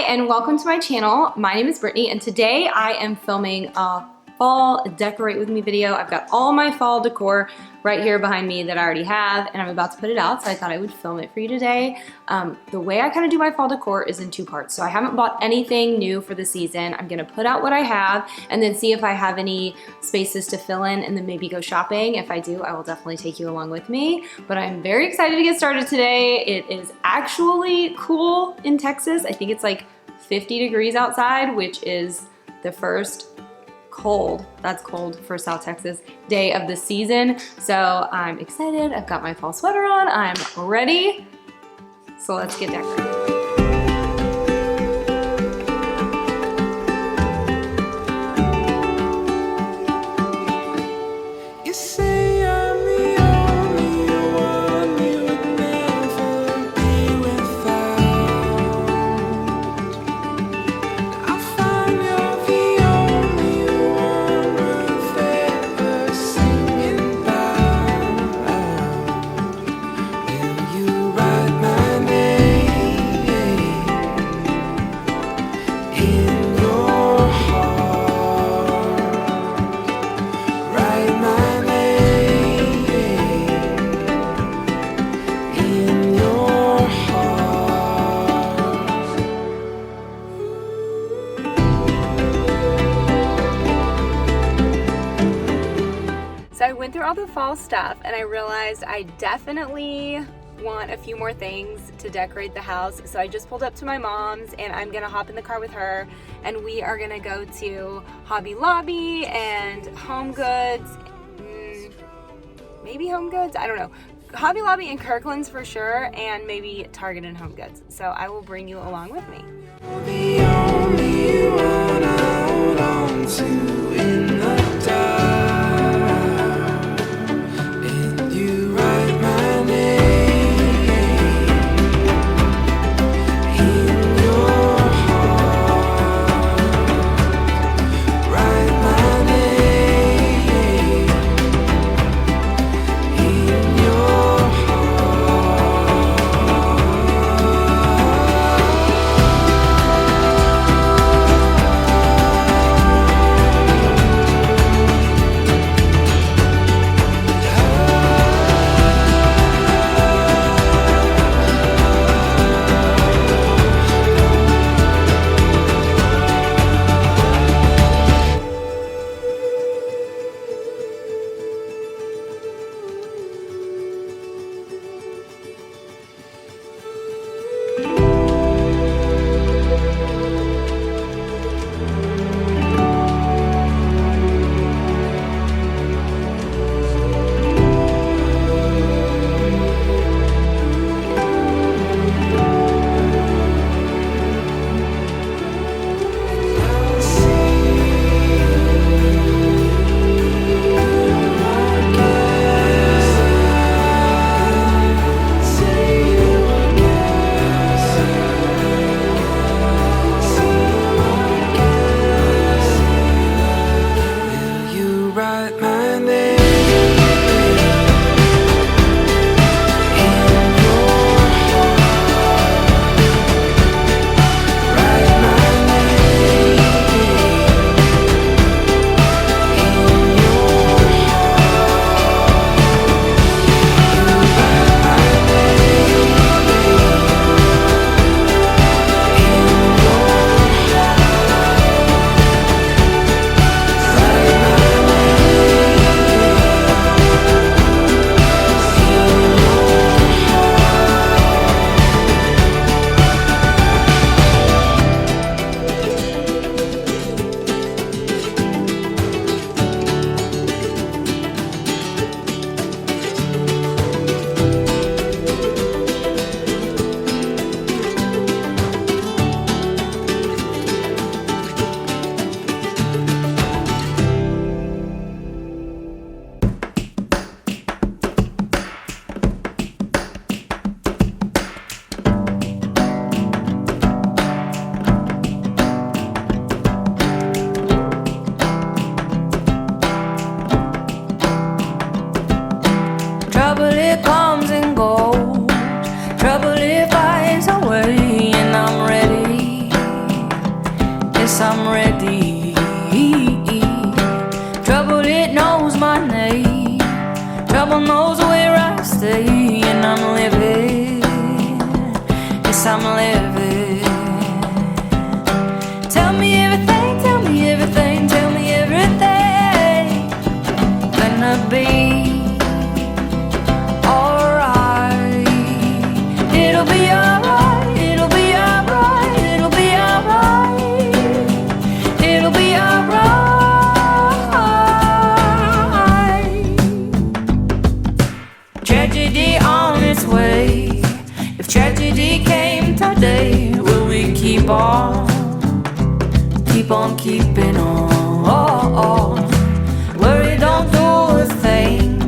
and welcome to my channel. My name is Brittany and today I am filming a fall decorate with me video. I've got all my fall decor right here behind me that I already have and I'm about to put it out, so I thought I would film it for you today. The way I kind of do my fall decor is in two parts. So I haven't bought anything new for the season. I'm gonna put out what I have and then see if I have any spaces to fill in and then maybe go shopping. If I do, I will definitely take you along with me. But I'm very excited to get started today. It is actually cool in Texas. I think it's like 50 degrees outside, which is the first cold, that's cold for South Texas, day of the season. So I'm excited. I've got my fall sweater on. I'm ready. So let's get decorated. So I went through all the fall stuff and I realized I definitely want a few more things to decorate the house. So I just pulled up to my mom's and I'm gonna hop in the car with her and we are gonna go to Hobby Lobby and Home Goods, maybe Home Goods, I don't know. Hobby Lobby and Kirkland's for sure, and maybe Target and Home Goods. So I will bring you along with me. The only one I hold on to in the dark. my name. Trouble knows where I stay, and I'm living. Yes, I'm living. Tell me everything, tell me everything, tell me everything. Gonna be alright. It'll be alright, it'll be alright, it'll be alright. It'll be alright. Tragedy on its way. If tragedy came today, will we keep on keeping on? Worry don't do a thing.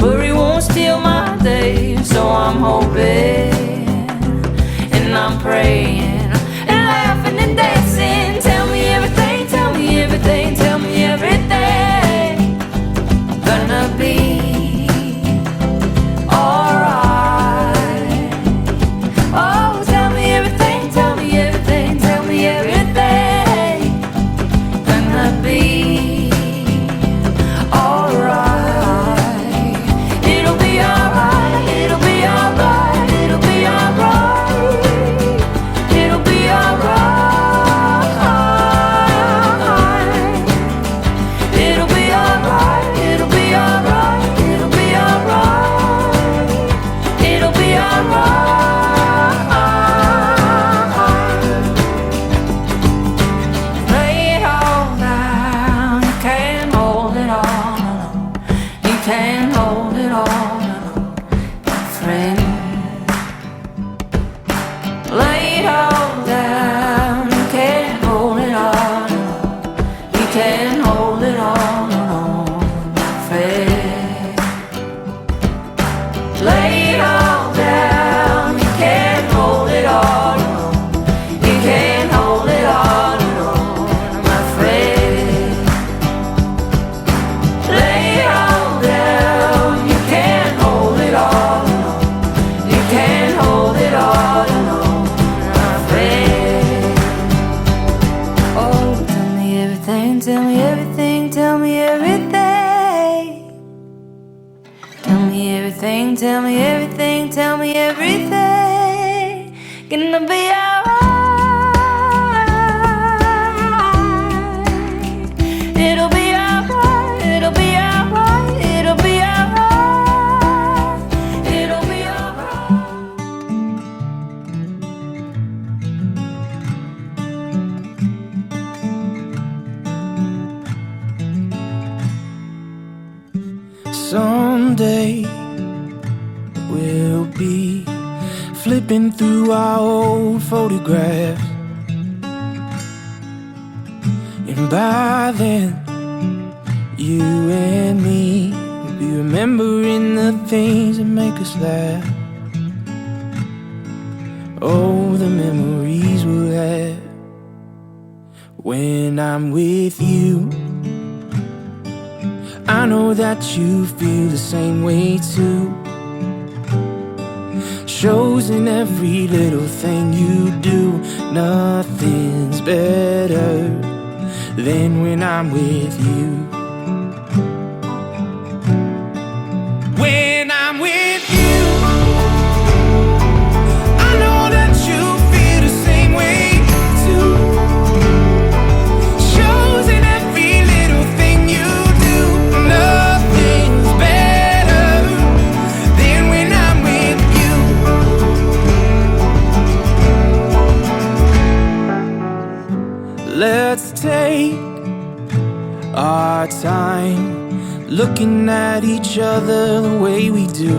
Worry won't steal my day. So I'm hoping and I'm praying and laughing and dancing. Tell me everything, tell me everything, tell me everything. Gonna be alright. Oh, tell me everything, tell me everything, tell me everything. Gonna be alright. It'll be alright, it'll be alright, it'll be alright. It'll be alright. It'll be alright, it'll be alright, it'll be alright. It'll be alright. Lay it all down, you can't hold it all alone. You can't hold it all alone, friend. Lay it all down, you can't hold it all alone. You can't hold it all alone, friend. Lay it all down, you can't hold it all alone. You can't hold it all alone, my friend. Lay it all down, you can't hold it all alone. You can't hold it all alone, my friend. Oh, tell me everything, tell me everything, tell me everything. Tell me everything, tell me everything, tell me everything. Gonna be alright. It'll be alright, it'll be alright, it'll be alright. It'll be alright. Someday we'll be flipping through our old photographs, and by then you and me will be remembering the things that make us laugh. Oh, the memories we'll have when I'm with you. I know that you feel the same way too. Shows in every little thing you do. Nothing's better than when I'm with you. When I'm with you, I know that you feel the same way too. Shows in every little thing you do. Nothing's better than when I'm with you. Let's take our time looking at each other the way we do.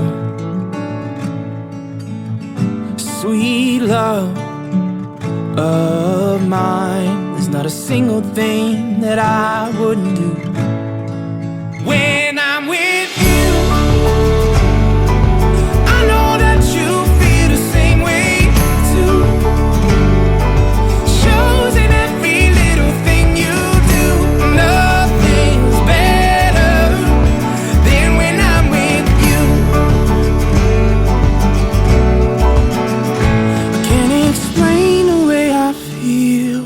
Sweet love of mine, there's not a single thing that I wouldn't do. When I'm with you, I know that you feel the same way too. Shows in every little thing you do. Nothing's better than when I'm with you. I can't explain the way I feel,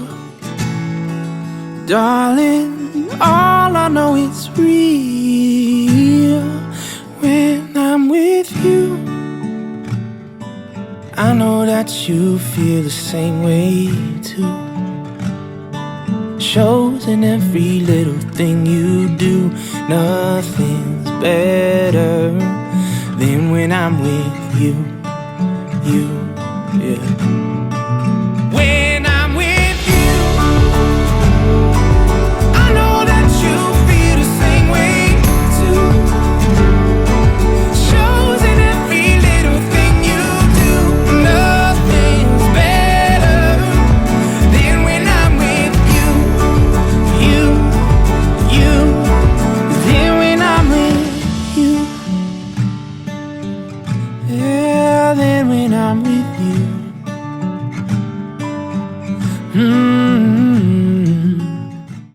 darling. All I know is real. that you feel the same way too. Shows in every little thing you do. Nothing's better than when I'm with you, yeah. When I'm with you, I know that you feel the same way too. Shows in every little thing you do. Nothing's better than when I'm with you, than when I'm with you. Yeah, than when I'm with you.